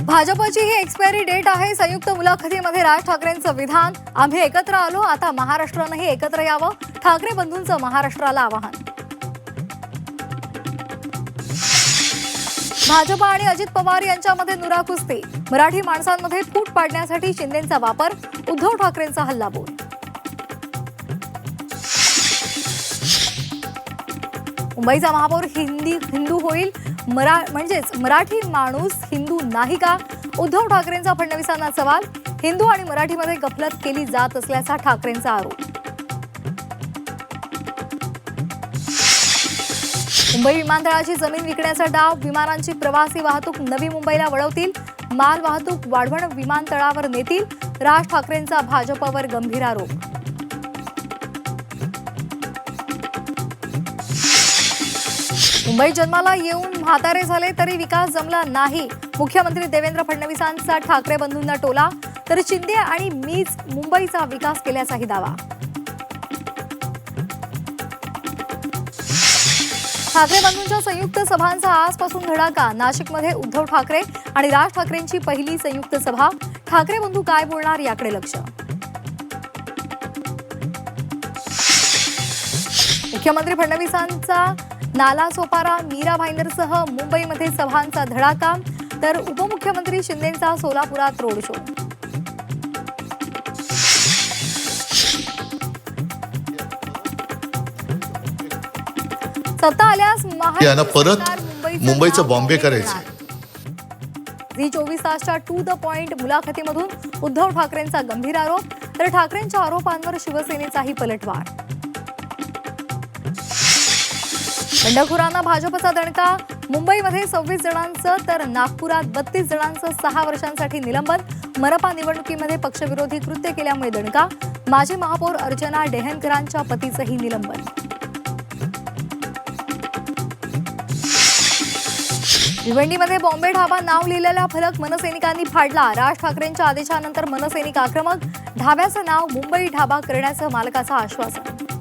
भाजपची ही expiry date आहे। संयुक्त मुलाखतीमध्ये राज ठाकरेंचं विधान, आम्ही एकत्र आलो, आता महाराष्ट्रानंही एकत्र यावं, ठाकरे बंधूंचं महाराष्ट्राला आवाहन। भाजप आणि अजित पवार यांच्यामध्ये नुरा कुस्ती, मराठी माणसांमध्ये फूट पाडण्यासाठी शिंदेंचा वापर, उद्धव ठाकरेंचा हल्लाबोल। मुंबईचा महापौर हिंदू होईल, म्हणजेच मराठी माणूस हिंदू नाही का? उद्धव ठाकरेंचा फडणवीसांना सवाल, हिंदू आणि मराठीमध्ये गफलत केली जात असल्याचा ठाकरेंचा आरोप। मुंबई विमानतळाची जमीन विकण्याचा डाव, विमानांची प्रवासी वाहतूक नवी मुंबईला वळवतील, माल वाहतूक वाढवण विमानतळावर नेतील, राज ठाकरेंचा भाजपवर गंभीर आरोप। मुंबईत जन्माला येऊन म्हातारे झाले तरी विकास जमला नाही, मुख्यमंत्री देवेंद्र फडणवीसांचा ठाकरे बंधूंना टोला, तर शिंदे आणि मीच मुंबईचा विकास केल्याचाही दावा। ठाकरे बंधूंच्या संयुक्त सभांचा आजपासून धडाका, नाशिकमध्ये उद्धव ठाकरे आणि राज ठाकरेंची पहिली संयुक्त सभा, ठाकरे बंधू काय बोलणार याकडे लक्ष। मुख्यमंत्री फडणवीसांचा नालासोपारा, मीरा भाईंदरसह मुंबईमध्ये सभांचा धडाका, तर उपमुख्यमंत्री शिंदेंचा सोलापुरात रोड शो। सत्ता आल्यास परत मुंबईचं बॉम्बे करायचं। झी 24 तासच्या टू द पॉइंट मुलाखतीमधून उद्धव ठाकरेंचा गंभीर आरोप, तर ठाकरेंच्या आरोपांवर शिवसेनेचाही पलटवार। बंडखोरांना भाजपचा दणका, मुंबईमध्ये 26 जणांचं तर नागपुरात 32 जणांचं 6 वर्षांसाठी निलंबन, मनपा निवडणुकीमध्ये पक्षविरोधी कृत्य केल्यामुळे दणका, माजी महापौर अर्चना डेहनकरांच्या पतीचंही निलंबन। भिवंडीमध्ये बॉम्बे ढाबा नाव लिहिलेला फलक मनसैनिकांनी फाडला, राज ठाकरेंच्या आदेशानंतर मनसैनिक आक्रमक, ढाब्याचं नाव मुंबई ढाबा करण्याचं मालकाचं आश्वासन।